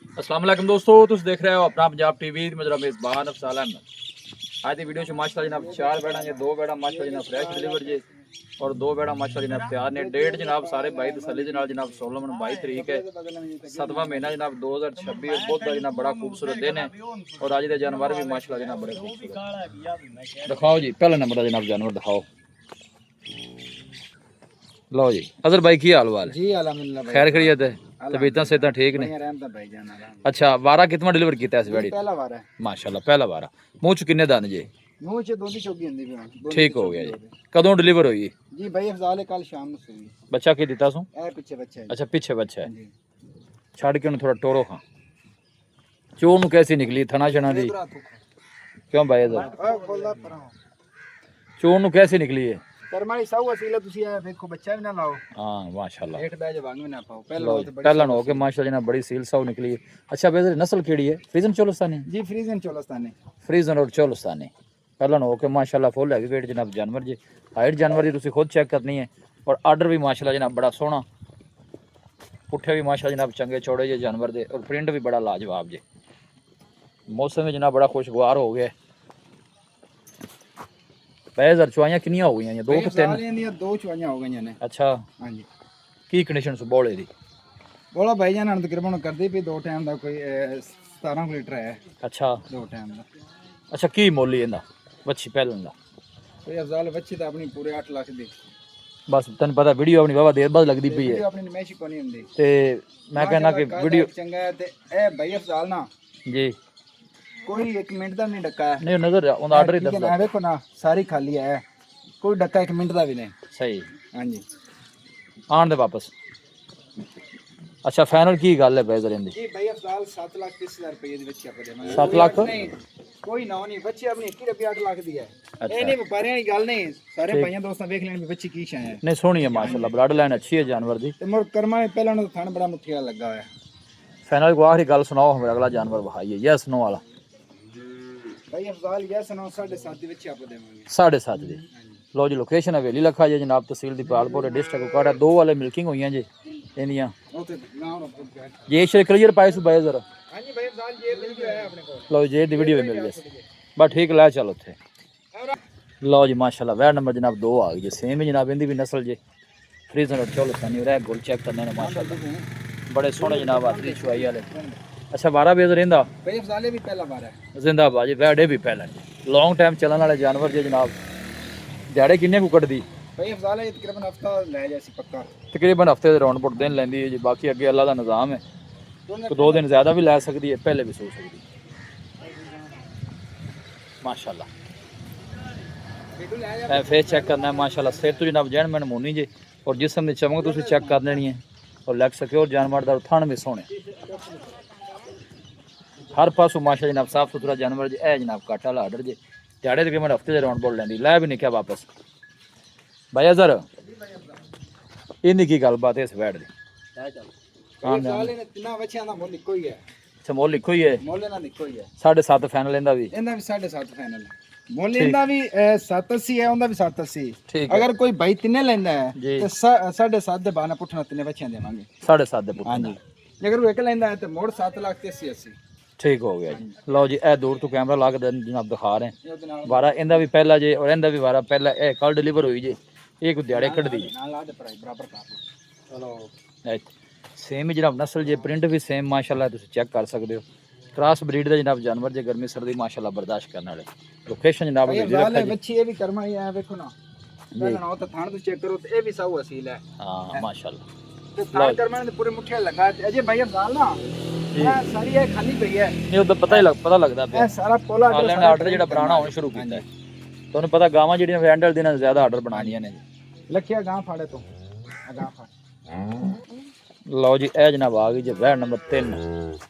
अस्सलाम वालेकुम दोस्तों, तुम देख रहे हो अपना पंजाब टीवी। मेरा मेज़बान अफसाल अहमद। आज की वीडियो च माशाल्लाह जनाब 4 बैड़ा ने, 2 बैड़ा माशाल्लाह जनाब फ्रेश डिलीवर जे और 2 बैड़ा माशाल्लाह जनाब तैयार ने। डेट जनाब सारे भाई तसल्ली दे नाल जनाब 16 22 तरीक है 7वां महीना जनाब 2026 और बहुत जनाब बड़ा खूबसूरत दिन है। और आज के जानवर भी माशाल्लाह जनाब बड़े खूबसूरत। दिखाओ जी पहला नंबर का जनाब जानवर दिखाओ। लो जी अजहर भाई की हाल वाल जी अल्हम्दुलिल्लाह भाई। खैर खैरियत है, तबीयत सेहत ठीक ने? बढ़िया रहता भाई जान आराम। अच्छा वारा कितना डिलीवर किया इस बैड़ी? पहला बार है माशाल्लाह पहला वारा। मुंह च किन्ने दाने जे? मुंह च दोंदी चौकी हुंदी भी ठीक हो गया जी। कदों डिलीवर हुई? जी भाई अफजाल कल शाम ਨੂੰ ਸੂਈ। बच्चा की दिता सू? ਇਹ ਪਿੱਛੇ ਬੱਚਾ ਹੈ अच्छा पीछे बच्चा है। जी। छड़ के थोड़ा टोरो खा। चोर नु कैसी निकली थना छना दी? क्यों भाई इधर ਆ ਖੋਲਦਾ ਪਰਾਂ चोर नु कैसी निकली है? ਕਰਮਾਲੀ ਸਾਊ ਅਸੀਲਾ ਤੁਸੀਂ ਇਹ ਵੇਖੋ ਬੱਚਾ ਵੀ ਨਾ ਲਾਓ हाँ माशाल्लाह। ਹੇਠ ਬਹਿ ਜਾ ਵਾਂਗ ਵੀ ਨਾ ਪਾਓ लो जी, पहला नो के माशाल्लाह जनाब बड़ी सील साउ निकली है। अच्छा भाई नस्ल केड़ी है? फ्रीजन चोलस्तानी? जी फ्रीजन चोलस्तानी फ्रीजन और चोलस्तानी। पहला नो के माशाल्लाह फुल हैवी वेट जनाब जानवर जी। हाइट जानवर की तुसी खुद चेक करनी है और आर्डर भी माशाल्लाह जनाब बड़ा सोहना। पुट्ठे भी माशाल्लाह जनाब चंगे चौड़े जे जानवर दे और प्रिंट भी बड़ा लाजवाब जे। मौसम भी जनाब बड़ा खुशगवार हो गया। पैज़र चुआइयां कितनियां हो गई? दो कि तीन? ਦੀਆਂ ਦੋ ਚੁਆਈਆਂ ਹੋ ਗਈਆਂ ਨੇ। अच्छा ਹਾਂਜੀ की कंडीशन सु बोले दी? ਬੋਲਾ ਭਾਈ ਜਾਨ ਨੂੰ ਤਕਰੀਬਨ ਕਰਦੀ ਵੀ ਦੋ ਟਾਈਮ ਦਾ ਕੋਈ 17 ਲੀਟਰ ਹੈ अच्छा ਦੋ ਟਾਈਮ ਦਾ। अच्छा की मोली इंदा बच्ची पहलन दा? ਕੋਈ ਅਫਜ਼ਾਲ ਬੱਚੀ ਤਾਂ ਆਪਣੀ ਪੂਰੇ 8 ਲੱਖ ਦੀ। बस तेन पता वीडियो अपनी बाबा देर बाद लगती पई है ਆਪਣੀ ਨਮੈਸ਼ ਕੋਈ ਨਹੀਂ ਹੁੰਦੀ। ते मैं कहना कि वीडियो ਚੰਗਾ ਹੈ ਤੇ ਇਹ ਭਾਈ ਅਫਜ਼ਾਲ ਨਾ जी ਕੋਈ 1 ਮਿੰਟ ਦਾ ਨਹੀਂ ਡੱਕਾ ਹੈ। नहीं नजर उन आर्डर ही ਠੀਕ ਹੈ दसदा ਨਾ, ਵੇਖੋ ਨਾ ਸਾਰੀ ਖਾਲੀ ਹੈ ਕੋਈ ਡੱਕਾ 1 ਮਿੰਟ ਦਾ ਵੀ ਨਹੀਂ। सही ਹਾਂਜੀ आन दे वापस। अच्छा फाइनल की गल है पैज़र इंदी? ਜੀ ਭਾਈ ਅਫਜ਼ਾਲ 7,30,000 ਰੁਪਏ ਦੇ ਵਿੱਚ ਆਪਾਂ ਦੇਵਾਂਗੇ। 7 ਲੱਖ? ਨਹੀਂ ਕੋਈ ਨਾ ਨਹੀਂ ਬੱਚੀ ਆਪਣੀ 21 ਰੁਪਏ 8 ਲੱਖ ਦੀ ਹੈ। अच्छा। ਇਹ ਨਹੀਂ ਵਪਾਰੀਆਂ ਦੀ ਗੱਲ ਨਹੀਂ, ਸਾਰੇ ਭਾਈਆਂ ਦੋਸਤਾਂ ਵੇਖ ਲੈਣ ਵੀ ਬੱਚੀ ਕੀ ਸ਼ਾਂ ਹੈ। नहीं सोहनी है माशाल्लाह, ब्लड लाइन अच्छी है जानवर दी। ਤੇ ਮੋਰ ਕਰਮਾਂ ਨੇ ਪਹਿਲਾਂ ਨੂੰ ਥਣ ਬੜਾ ਮੁੱਠੀਆ ਲੱਗਾ ਹੋਇਆ। फाइनल को आखिरी गल सुनाओ हमें अगला जानवर बहाइए यस नो वाला। ਭਾਈ ਅਫਜ਼ਾਲ ਇਹ ਸੁਣਾਓ 7.5 ਦੇ ਵਿੱਚ ਆਪਾਂ ਦੇਵਾਂਗੇ। 7.5 दी। लो जी लोकेशन हवेली लखा जी जनाब तहसील दी पालपुर डिस्ट्रिक्ट कोकाड़ा। 2 वाले मिल्किंग हुई जी इंदियां ਉਹ ਤੇ ਨਾ ਹੋਣਾ। ये शेर क्लियर पाए सु भाई जरा। ਹਾਂਜੀ ਭਾਈ ਅਫਜ਼ਾਲ ਇਹ ਵੀਡੀਓ ਹੈ ਆਪਣੇ ਕੋਲ। लो जी दी वीडियो भी मिल गई बस ठीक ला चल उत्थे। लो जी माशाल्लाह वैट नंबर जनाब 2 आ गई जी सेम ही जनाब इंदी भी नस्ल जी फ्रीजन और चौलस्तानी और गोल चेक करने ने माशाल्लाह बड़े सोहने जनाब आखरी छुआई वाले। अच्छा बारह बेज रहिंदा भाई अफजाल भी पहला बार है। जिंदाबाद जी वैडे भी पहले लॉन्ग टाइम चलने वाले जानवर जी जनाब। दिहाड़े किन्ने को कटदी? भाई अफजाल ये तकरीबन हफ्ता ले जैसी पक्का तकरीबन हफ्ते राउंड पुट दिन लेंदी है जी। बाकी अगे अल्लाह का निज़ाम है तो 2 दिन ज़्यादा भी लै सकती है पहले भी सो सकती है माशाल्लाह। फेस चेक करना है माशाल्लाह। सिर तो जनाब जैन मैन मोनी जी और जिसम की चमक तुम चेक कर लेनी है और लग सके और जानवर का थन भी सोने हर पासों माशा जनाब साफ सुथरा जानवर जी। है जनाब काटा वाला आर्डर जी। दिहाड़े तकरीबन हफ्ते से राउंड बोल लेंदी लै भी नहीं क्या वापस। भाई अजहर इन्नी की गलबात है इस वैट दी? अफजाल ने तिना बच्चियां दा मुੱਲ ਇੱਕੋ ਹੀ ਹੈ। अच्छा मोल लिखो ही है ਮੁੱਲ ਇਹਨਾਂ ਦਾ ਇੱਕੋ ਹੀ ਹੈ। 7.5 फाइनल इंदा भी? ਇਹਦਾ ਵੀ 7.5 ਫਾਈਨਲ ਹੈ। ਮੁੱਲ ਇਹਦਾ ਵੀ 780 ਹੈ, ਉਹਦਾ ਵੀ 780। ठीक है ਅਗਰ ਕੋਈ ਭਾਈ ਤਿੰਨੇ ਲੈਂਦਾ ਹੈ ਜੀ। ਤੇ 7.5 ਦੇ ਬਾਨਾ ਪੁੱਠਣਾ ਤਿੰਨੇ ਬੱਚਿਆਂ ਦੇਵਾਂਗੇ। 7.5 दे पुट। ਹਾਂਜੀ ਜੇ ਅਗਰ ਉਹ ਇੱਕ ਲੈਂਦਾ ਹੈ ਤੇ ਮੋੜ 7 ਲੱਖ ਤੇ 80। ठीक हो गया जी। लो जी ए दूर तो कैमरा ला के जनाब दिखा रहे हैं ਇਹ ਉਹਦੇ ਨਾਲ वारा इंदा भी पहला जे और इंदा भी वारा पहला ए कल डिलीवर हुई जी। एक दिहाड़े कट दी ਨਾਲ ਆ ਦੇ ਪ੍ਰਾਈਸ ਬਰਾਬਰ ਕਰ ਲਓ। ਚਲੋ सेम ही जनाब नस्ल जे प्रिंट भी सेम माशाल्लाह तुम चेक कर सकते हो। क्रॉस ब्रीड का जनाब जानवर जे गर्मी सर्दी माशाल्लाह बर्दाश्त करने वाले। लोकेशन जनाब ਭਾਈ हवेली ਅਫਜ਼ਾਲ रखा ਹੈ जी। ਬੱਚੀ ਇਹ ਵੀ ਕਰਮਾ ਹੀ ਹੈ ਵੇਖੋ ਨਾ। ਪਹਿਲਾਂ ਉਹ ਤਾਂ ਥਾਣ ਤੋਂ ਚੈੱਕ ਕਰੋ ਤੇ ਇਹ ਵੀ ਸਾਊ ਅਸੀਲ ਹੈ हाँ माशाल्लाह। ਤੇ ਥਾਣ ਕਰਮਾ ਦੇ ਪੂਰੇ ਮੁੱਠੇ ਲੱਗਾ ਤੇ ਅਜੇ ਭਾਈ ਅਫਜ਼ਾਲ ਨਾ ਇਹ ਸਾਰੀ ਇਹ ਖਾਲੀ ਪਈ ਹੈ। नहीं उधर पता लगता ਇਹ ਸਾਰਾ ਪੋਲਾ हाले ने आर्डर ਜਿਹੜਾ ਪੁਰਾਣਾ ਹੋਣਾ ਸ਼ੁਰੂ ਕੀਤਾ ਹੈ। ਤੁਹਾਨੂੰ ਪਤਾ ਗਾਵਾਂ ਜਿਹੜੀਆਂ ਵੈਂਡਲ ਦੇ ਨਾਲ ਜ਼ਿਆਦਾ ਆਰਡਰ ਬਣਾਉਣੀਆਂ ਨੇ। ਲਖਿਆ ਗਾਂ ਫਾੜੇ ਤੋਂ ਆ ਗਾਂ ਫਾੜ। ਲਓ ਜੀ ਇਹ ਜਨਾਬ ਆ ਗਈ ਜੀ ਵੈਡ ਨੰਬਰ 3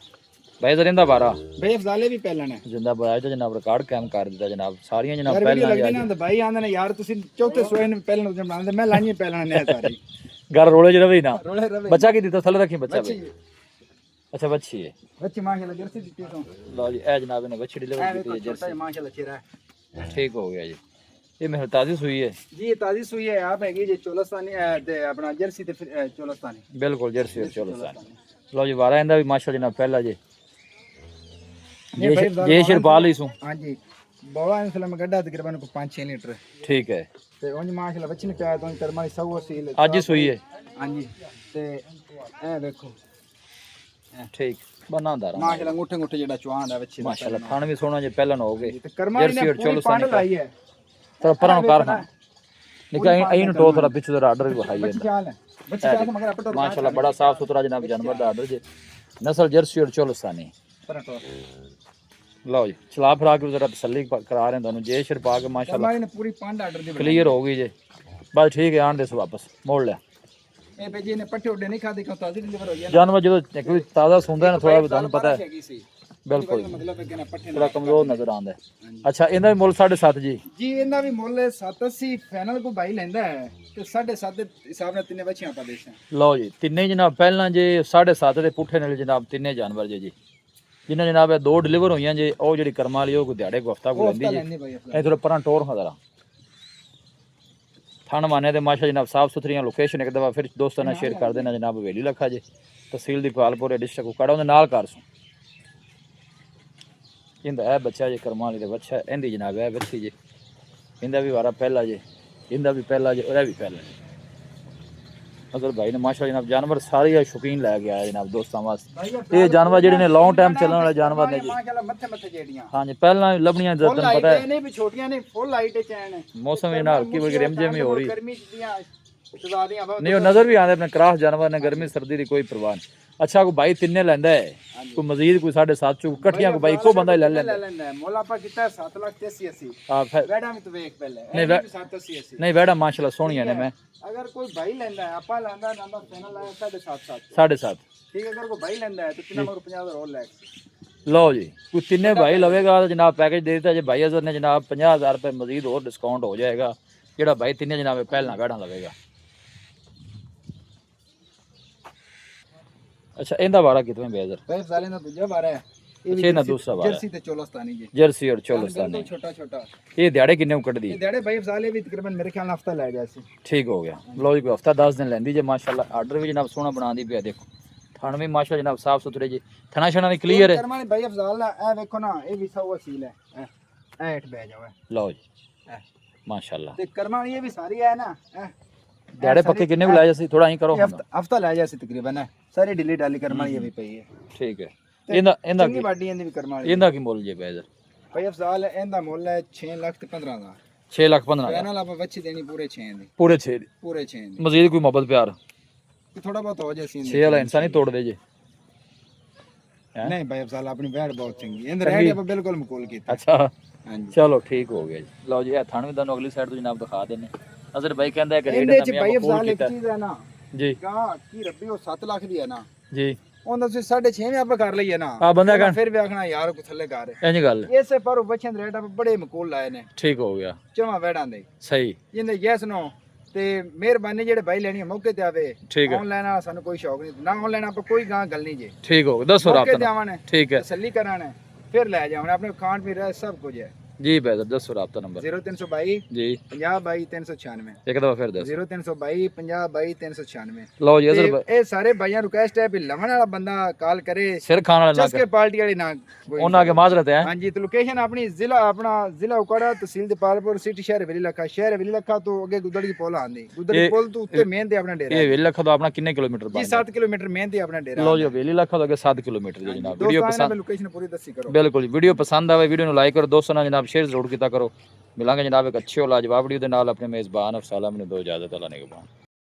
ਭਾਈ ਜ਼ਰਿੰਦਾ ਬਾਰਾ ਭਾਈ ਅਫਜ਼ਾਲੇ ਵੀ ਪਹਿਲਾਂ ਨੇ ਜਿੰਦਾ ਬਰਾਜ ਦਾ ਜਨਾਬ ਰਿਕਾਰਡ ਕਾਇਮ ਕਰ ਦਿੱਤਾ ਜਨਾਬ। ਸਾਰੀਆਂ ਜਨਾਬ ਯਾਰ ਵੀਡੀਓ ਪਹਿਲਾਂ ਲੱਗਦੀ ਨਾ ਤਾਂ ਭਾਈ ਆਂਦੇ ਨੇ ਯਾਰ ਤੁਸੀਂ ਚੌਥੇ ਸੋਏ ਨੇ ਪਹਿਲਾਂ ਨੂੰ ਬਣਾਉਂਦੇ ਮੈਂ ਲਾਈਏ ਪਹਿਲਾਂ ਨੇ ਸਾਰੀ ਘਰ ਰੋਲੇ ਚ ਰਵੇ ਨਾ। ਰੋਲੇ ਰਵੇ ਬੱਚਾ ਕੀ ਦਿੱਤਾ ਥੱਲੇ ਰੱਖੀ ਬੱਚਾ ਵੀ? ਅੱਛਾ ਬੱਚੀ ਹੈ। ਬੱਚੀ ਮਾਸ਼ਾਅੱਲਾ ਜਰਸੀ ਦਿੱਤੀ ਤੋਂ ਲਓ ਜੀ ਇਹ ਜਨਾਬ ਨੇ ਬੱਚੀ ਡਿਲੀਵਰ ਕੀਤੀ ਹੈ ਜਰਸੀ। ਮਾਸ਼ਾਅੱਲਾ ਚਿਹਰਾ ठीक हो गया जी। ये मेहर ताजी सुई है जी, ये ताजी सुई है। आप हैगी जी चोलस्तानी ते अपना जर्सी ते चोलस्तानी। बिल्कुल जर्सी और चोलस्तानी। ਲਓ ਜੀ ਵਾਰਾ ਇਹਦਾ ਵੀ ਮਾਸ਼ਾਅੱਲਾ ਜਨਾਬ ਪਹਿਲਾ ਜੇ ये भाई अफजाल ਜੇ ਸ਼ਿਰਪਾਲ ਹੀ ਸੂ हाँ जी बड़ा इंसला में गड्ढा तकरीबन को 5-6 लीटर ਠੀਕ ਹੈ ते उन माशाल्लाह बच्चे ने प्यार तो कर्मा 100 सील ਅੱਜ ਹੀ ਸੂਈ ਹੈ हाँ जी ते ए देखो ਠੀਕ ਬਣਾਉਂਦਾ ਰਾਂ माशाल्लाह अंगूठे अंगूठे जेड़ा चुआन है बच्चे ਮਾਸ਼ਾਅੱਲਾ ਥਣ ਵੀ ਸੋਹਣਾ ਜੇ ਪਹਿਲਾਂ ਹੋ ਗਏ ते कर्मा ने पूरी पांड लाई है ਤਾਂ ਪਰਾਂ ਨੂੰ ਕਰ ਹਾਂ ਨਿਕਾ ਅਹੀਂ ਨੂੰ ਟੋ ਥੋੜਾ ਪਿੱਛੇ ਦਾ ਆਰਡਰ ਵੀ ਵਿਖਾਈਏ बच्चे क्या हाल है बच्चे क्या मगर अपना तो ਮਾਸ਼ਾਅੱਲਾ ਬੜਾ ਸਾਫ ਸੁਥਰਾ ਜਨਾਬ ਜਾਨਵਰ ਦਾ ਆਰਡਰ ਜੇ ਨਸਲ ਜਰਸੀ ਔਰ ਚੋਲਸਤਾਨੀ पर तो ਲਓ ਜੀ ਚਲਾ ਫਰਾ ਕੇ ਜ਼ਰਾ ਤਸੱਲੀ ਕਰਾ ਰਹੇ ਤੁਹਾਨੂੰ ਜੇ ਸ਼ਿਰ ਪਾ ਕੇ ਮਾਸ਼ਾਅੱਲਾ कर्मा ने पूरी पांड आर्डर दी ਕਲੀਅਰ ਹੋ ਗਈ ਜੇ ਬਸ ਠੀਕ ਹੈ ਆਣ ਦੇ ਵਾਪਸ ਮੋੜ ਲਿਆ ए बेजी ने पट्टे उड़े नहीं खाते क्यों ताजी डिलीवर हो गया ਜਾਨਵਰ ਜਦੋਂ ਕੋਈ ਤਾਜ਼ਾ ਸੁੰਦਾ ਨਾ ਥੋੜਾ ਤੁਹਾਨੂੰ ਪਤਾ ਹੈ ਬਿਲਕੁਲ मतलब है कि ना पट्टे ਥੋੜਾ ਕਮਜ਼ੋਰ ਨਜ਼ਰ ਆਉਂਦਾ ਹੈ ਅੱਛਾ ਇਹਦਾ ਵੀ ਮੁੱਲ 7.5 ਜੀ जी इना भी मुੱਲ 87 ਫਾਈਨਲ ਕੋ ਭਾਈ ਲੈਂਦਾ ਹੈ ਤੇ 7.5 ਦੇ ਹਿਸਾਬ ਨਾਲ ਤਿੰਨੇ ਬੱਚੀਆਂ ਆਪਾਂ ਦੇਸਾਂ ਲਓ ਜੀ ਤਿੰਨੇ ਜਨਾਬ ਪਹਿਲਾਂ ਜੇ 7.5 ਦੇ ਪੁੱਠੇ ਨਾਲ ਜਨਾਬ ਤਿੰਨੇ ਜਾਨਵਰ ਜੇ ਜੀ ਜਿਨ੍ਹਾਂ ਜਨਾਬ ਇਹ 2 ਡਿਲੀਵਰ ਹੋਈਆਂ ਜੇ ਉਹ ਜਿਹੜੀ ਕਰਮਾਂ ਵਾਲੀ ਉਹ ਕੋਈ ਦਿਹਾੜੇ ਕੋ ਹਫਤਾ ਕੋ ਲੈਂਦੀ ਜੀ ਲੈਂਦੇ ਭਾਈ ਇਹ ਥੋੜਾ ਪਰਾਂ ਟੋਰ ਹਜ਼ਾਰਾ ਥਣ ਮਾਨੇ ਦੇ ਮਾਸ਼ਾ ਜਨਾਬ ਸਾਫ ਸੁਥਰੀਆਂ ਲੋਕੇਸ਼ਨ ਇੱਕ ਦਫਾ ਫਿਰ ਦੋਸਤਾਂ ਨਾਲ ਸ਼ੇਅਰ ਕਰ ਦੇਣਾ ਜਨਾਬ ਹਵੇਲੀ ਲੱਖਾ ਜੇ ਤਹਿਸੀਲ ਦੀ ਪਾਲਪੁਰ ਡਿਸਟ੍ਰਿਕਟ ਕੋਕੜਾ ਉਹਦੇ ਨਾਲ ਕਰ ਸੋ ਇਹਦਾ ਹੈ ਬੱਚਾ ਜੇ ਕਰਮਾਂ ਵਾਲੀ ਦੇ ਬੱਚਾ ਇਹਦੀ ਜਨਾਬ ਹੈ ਬੱਚੀ ਜੇ ਇਹਦਾ ਵੀ ਵਾਰਾ ਪਹਿਲਾ ਜੇ ਇਹਦਾ ਵੀ ਪਹਿਲਾ ਜੇ ਉਹਦਾ ਵੀ ਪਹਿਲਾ ਅਗਰ ਭਾਈ ਨੇ ਮਾਸ਼ਾ ਜਨਾਬ ਜਾਨਵਰ ਸਾਰੇ ਸ਼ੌਕੀਨ ਲੈ ਕੇ ਆਇਆ ਜਨਾਬ ਦੋਸਤਾਂ ਵਾਸਤੇ ਇਹ ਜਾਨਵਰ ਜਿਹੜੇ ਨੇ ਲੌਂਗ ਟਾਈਮ ਚੱਲਣ ਵਾਲੇ ਜਾਨਵਰ ਨੇ ਜੀ ਮਾਸ਼ਾਅੱਲਾ ਮੱਥੇ ਮੱਥੇ ਜਿਹੜੀਆਂ ਹਾਂਜੀ ਪਹਿਲਾਂ ਲੱਭਣੀਆਂ ਜਦੋਂ ਤੁਹਾਨੂੰ ਪਤਾ ਹੈ ਇਹ ਨਹੀਂ ਵੀ ਛੋਟੀਆਂ ਨੇ ਫੁੱਲ ਲਾਈਟ ਚੈਨ ਮੌਸਮ ਇਹ ਨਾਲ ਕੀ ਵਰਗੀ ਰਿਮਝਮ ਹੀ ਹੋ ਰਹੀ ਗਰਮੀ ਦੀਆਂ ਚਜ਼ਾਦੀਆਂ ਬਹੁਤ ਨਹੀਂ ਉਹ ਨਜ਼ਰ ਵੀ ਆਉਂਦੇ ਆਪਣੇ ਕਰਾਸ ਜਾਨਵਰ ਨੇ ਗਰਮੀ ਸਰਦੀ ਦੀ ਕੋਈ ਪਰਵਾਹ ਨਹੀਂ ਅੱਛਾ ਕੋ ਭਾਈ ਤਿੰਨੇ ਲੈਂਦਾ ਹੈ ਕੋਈ ਮਜ਼ੀਦ ਕੋਈ 7.5 ਚੋਂ ਇਕੱਠੀਆਂ ਕੋ ਭਾਈ ਇੱਕੋ ਬੰਦਾ ਹੀ ਲੈ ਲੈਂਦਾ ਲੈਂਦਾ ਮੁੱਲ ਆਪਾਂ ਕੀਤਾ 7,80,80 ਆ ਫਿਰ ਵੈੜਾ ਵੀ ਤੂੰ ਵੇਖ ਪਹਿਲੇ ਨਹੀਂ, 7,80,80 ਨਹੀਂ ਵੈੜਾ ਮਾਸ਼ਾਅੱਲਾ ਸੋਹਣੀਆਂ ਨੇ ਮੈਂ ਅਗਰ ਕੋਈ ਭਾਈ ਲੈਂਦਾ ਹੈ ਆਪਾਂ ਲੈਂਦਾ ਨੰਬਰ ਫਾਈਨਲ ਲਾਇਆ 7.5 7.5 ਠੀਕ ਹੈ ਅਗਰ ਕੋਈ ਭਾਈ ਲੈਂਦਾ ਹੈ ਤਾਂ ਕਿੰਨਾ ਮਗਰ 50 ਦਾ ਰੋਲ ਲੈ ਲਓ ਜੀ ਕੋਈ ਤਿੰਨੇ ਭਾਈ ਲਵੇਗਾ ਤਾਂ ਜਨਾਬ ਪੈਕੇਜ ਦੇ ਦਿੱਤਾ ਜੇ ਭਾਈ ਅਜ਼ਰ ਨੇ ਜਨਾਬ 50,000 ਰੁਪਏ ਮਜ਼ੀਦ ਹੋਰ ਡਿਸਕਾਊਂਟ ਹੋ ਜਾਏਗਾ ਜਿਹੜਾ ਭਾਈ ਤਿੰਨੇ ਜਨਾਬ ਪਹਿਲਾਂ ਵੈੜਾ ਲਵੇਗਾ ਅੱਛਾ ਇਹਦਾ ਵਾਰਾ ਕਿਤਵੇਂ ਬੇਜ਼ਰ ਭਾਈ ਸਾਲੇ ਦਾ ਦੂਜਾ ਵਾਰਾ ਹੈ ਅੱਛਾ ਇਹਦਾ ਦੂਸਰਾ ਵਾਰਾ ਜਰਸੀ ਤੇ ਚੋਲਸਤਾਨੀ ਜੀ ਜਰਸੀ ਔਰ ਚੋਲਸਤਾਨੀ ਛੋਟਾ ਛੋਟਾ ਇਹ ਦਿਹਾੜੇ ਕਿੰਨੇ ਕੱਢਦੀ ਇਹ ਦਿਹਾੜੇ ਭਾਈ ਸਾਲੇ ਵੀ ਤਕਰੀਬਨ ਮੇਰੇ ਖਿਆਲ ਨਾਲ ਹਫਤਾ ਲੈ ਗਿਆ ਸੀ ਠੀਕ ਹੋ ਗਿਆ ਲਓ ਜੀ ਕੋਈ ਹਫਤਾ 10 ਦਿਨ ਲੈਂਦੀ ਜੇ ਮਾਸ਼ਾਅੱਲਾ ਆਰਡਰ ਵੀ ਜਨਾਬ ਸੋਹਣਾ ਬਣਾਉਂਦੀ ਪਿਆ ਦੇਖੋ ਥਣ ਵੀ ਮਾਸ਼ਾਅੱਲਾ ਜਨਾਬ ਸਾਫ ਸੁਥਰੇ ਜੀ ਥਣਾ ਛਣਾ ਵੀ ਕਲੀਅਰ ਹੈ ਕਰਮਾਨੀ ਭਾਈ ਅਫਜ਼ਾਲ ਨਾ ਇਹ ਵੇਖੋ ਨਾ ਇਹ ਵੀ ਸੌ ਵਸੀਲ ਹੈ ਇਹ ਹੇਠ ਬਹਿ ਜਾਓ ਲਓ ਜੀ ਮਾਸ਼ਾਅੱਲਾ ਤੇ ਕਰਮਾਨੀ ਇਹ ਵੀ ਸਾਰੀ ਹੈ ਨਾ ਦਿਹਾੜੇ ਪੱਕੇ ਕਿੰਨੇ ਵੀ ਲਾਏ ਅਸੀਂ ਥੋੜਾ ਹੀ ਕਰੋ ਹਫਤਾ ਲੈ ਗਿਆ ਸੀ ਤਕਰੀਬਨ ਸਾਰੀ ਢਿੱਲੀ ਢਾਲੀ ਕਰਮਾਨੀ ਇਹ ਵੀ ਪਈ ਹੈ ਠੀਕ ਹੈ ਇਹਦਾ ਚੰਗੀ ਬਾਡੀ ਇਹਦੀ ਵੀ ਕਰਮਾਨੀ ਇਹਦਾ ਕੀ ਮੁੱਲ ਜੇ ਬੇਜ਼ਰ ਭਾਈ ਅਫਜ਼ਾਲ ਇਹਦਾ ਮੁੱਲ ਹੈ 6 ਲੱਖ ਤੇ 15 ਦਾ 6 ਲੱਖ 15 ਫਾਈਨਲ ਆਪਾਂ ਬੱਚੀ ਦੇਣੀ ਪੂਰੇ 6 ਦੀ ਪੂਰੇ 6 ਪੂਰੇ 6 ਦੀ ਮਜ਼ੀਦ ਕੋਈ ਮੁਹੱਬਤ ਪਿਆਰ ਕਿ ਥੋੜਾ ਬਹੁਤ ਹੋ ਜਾਏ ਸੀ 6 ਵਾਲਾ ਇਨਸਾਨ ਹੀ ਤੋੜਦੇ ਜੇ ਨਹੀਂ ਭਾਈ ਅਫਜ਼ਾਲ ਆਪਣੀ ਬੈੜ ਬਹੁਤ ਚੰਗੀ ਇਹਦੇ ਰੈਡ ਆਪਾਂ ਬਿਲਕੁਲ ਮਕੂਲ ਕੀਤਾ ਅੱਛਾ ਹਾਂਜੀ ਚਲੋ ਠੀਕ ਹੋ ਗਿਆ ਜੀ ਲਓ ਜੀ ਇਹ ਥਣ ਵੀ ਤੁਹਾਨੂੰ ਅਗਲੀ ਸਾਈਡ ਤੋਂ ਜਨਾਬ ਦਿਖਾ ਦਿੰਨੇ ਅਜ਼ਰ ਭਾਈ ਕਹਿੰਦਾ ਕਿ ਰੇਟ ਇਹਦੇ ਚ ਦਾ ਭਾਈ ਮੈਂ ਅਫਜ਼ਾਲ ਮਕਬੂਲ ਇੱਕ ਕੀਤਾ ਚੀਜ਼ ਹੈ ਨਾ ਜੀ ਕਾ ਕੀ ਰੱਬੀ ਉਹ 7 ਲੱਖ ਦੀ ਹੈ ਨਾ ਜੀ ਉਹਨਾਂ ਤੁਸੀਂ 6.5 ਵੀ ਆਪਾਂ ਕਰ ਲਈਏ ਨਾ ਆ ਬੰਦਾ ਕਹਿਣ ਫਿਰ ਵੀ ਆਖਣਾ ਯਾਰ ਕੋ ਥੱਲੇ ਕਰ ਇੰਜ ਗੱਲ ਇਸੇ ਪਰ ਉਹ ਬੱਚਿਆਂ ਦੇ ਰੇਟ ਆਪਾਂ ਬੜੇ ਮਕੂਲ ਲਾਏ ਨੇ ਠੀਕ ਹੋ ਗਿਆ ਚਵਾਂ ਵੈੜਾਂ ਦੇ ਸਹੀ ਜਿੰਦੇ ਯੈਸ ਨੋ ਤੇ ਮਿਹਰਬਾਨੀ ਜਿਹੜੇ ਭਾਈ ਲੈਣੀ ਮੌਕੇ ਤੇ ਆਵੇ ਠੀਕ ਹੈ ਆਨਲਾਈਨ ਵਾਲਾ ਸਾਨੂੰ ਕੋਈ ਸ਼ੌਕ ਨਹੀਂ ਨਾ ਆਨਲਾਈਨ ਆਪਾਂ ਕੋਈ ਗਾਂ ਗੱਲ ਨਹੀਂ ਜੇ ਠੀਕ ਹੋ ਗਿਆ ਦੱਸੋ ਮੌਕੇ ਰਾਬਤਾ ਤੇ ਆਵਣ ਠੀਕ ਹੈ ਤਸੱਲੀ ਕਰਾਣਾ ਫਿਰ ਲੈ ਜਾਵਣ ਆਪਣੇ ਖਾਣ ਪੀਣ ਦਾ ਸਭ ਕੁਝ ਹੈ ਜੀ ਬੇਜ਼ਰ ਦੱਸੋ ਰਾਬਤਾ ਨੰਬਰ 0322 ਜੀ 50 396 ਇੱਕ ਦਫਾ ਫਿਰ ਦੱਸ 0322 50 396 ਲਓ ਜੀ ਅਜ਼ਰ ਇਹ ਸਾਰੇ ਭਾਈਆਂ ਰਿਕੁਐਸਟ ਹੈ ਵੀ ਲਵਣ ਵਾਲਾ ਬੰਦਾ ਕਾਲ ਕਰੇ ਸਿਰ ਖਾਣ ਵਾਲਾ ਨਾ ਚਸਕੇ ਪਾਰਟੀ ਵਾਲੀ ਨਾ ਕੋਈ ਉਹਨਾਂ ਅੱਗੇ ਮਾਜ਼ਰਤ ਹੈ ਹਾਂਜੀ ਤੇ ਲੋਕੇਸ਼ਨ ਆਪਣੀ ਜ਼ਿਲ੍ਹਾ ਉਕੜਾ ਤਹਿਸੀਲ ਦੀਪਾਲਪੁਰ ਸਿਟੀ ਸ਼ਹਿਰ ਵੇਲੀ ਲੱਖਾ ਤੋਂ ਅੱਗੇ ਗੁੱਦੜੀ ਪੁਲ ਆਂਦੀ ਗੁੱਦੜੀ ਪੁਲ ਤੋਂ ਉੱਤੇ ਮੇਨ ਤੇ ਆਪਣਾ ਡੇਰਾ ਇਹ ਵੇਲੇ ਲੱਖਾ ਤੋਂ ਆਪਣਾ ਕਿੰਨੇ ਕਿਲੋਮੀਟਰ ਜੀ ਬਣਦਾ 7 ਕਿਲੋਮੀਟਰ ਮੇਨ ਤੇ ਆਪਣਾ ਡੇਰਾ ਲਓ ਜੀ ਵੇਲੇ ਲੱਖਾ ਤੋਂ ਅੱਗੇ 7 ਕਿਲੋਮੀਟਰ ਜੀ ਜਨਾਬ ਵੀਡੀਓ ਦੋਸਤਾਂ ਪਸੰਦ ਨੇ ਲੋਕੇਸ਼ਨ ਪੂਰੀ ਦੱਸੀ ਕਰੋ ਬਿਲਕੁਲ ਵੀਡੀਓ ਪਸੰਦ ਆਵੇ ਵੀਡੀਓ ਨੂੰ ਲਾਈਕ ਕਰੋ ਦੋਸਤਾਂ ਨਾਲ ਜਨਾਬ ਸ਼ੇਅਰ ਜ਼ਰੂਰ ਕੀਤਾ ਕਰੋ ਮਿਲਾਂਗੇ ਜਨਾਬ ਇੱਕ ਅੱਛੇ ਔਰ ਲਾਜਵਾਬ ਵੀਡੀਓ ਦੇ ਨਾਲ ਆਪਣੇ ਮੇਜ਼ਬਾਨ ਅਫਸਾਲਾ ਮੈਨੂੰ ਦੋ ਇਜਾਜ਼ਤ ਅੱਲਾ ਨਿਗਹਬਾਨ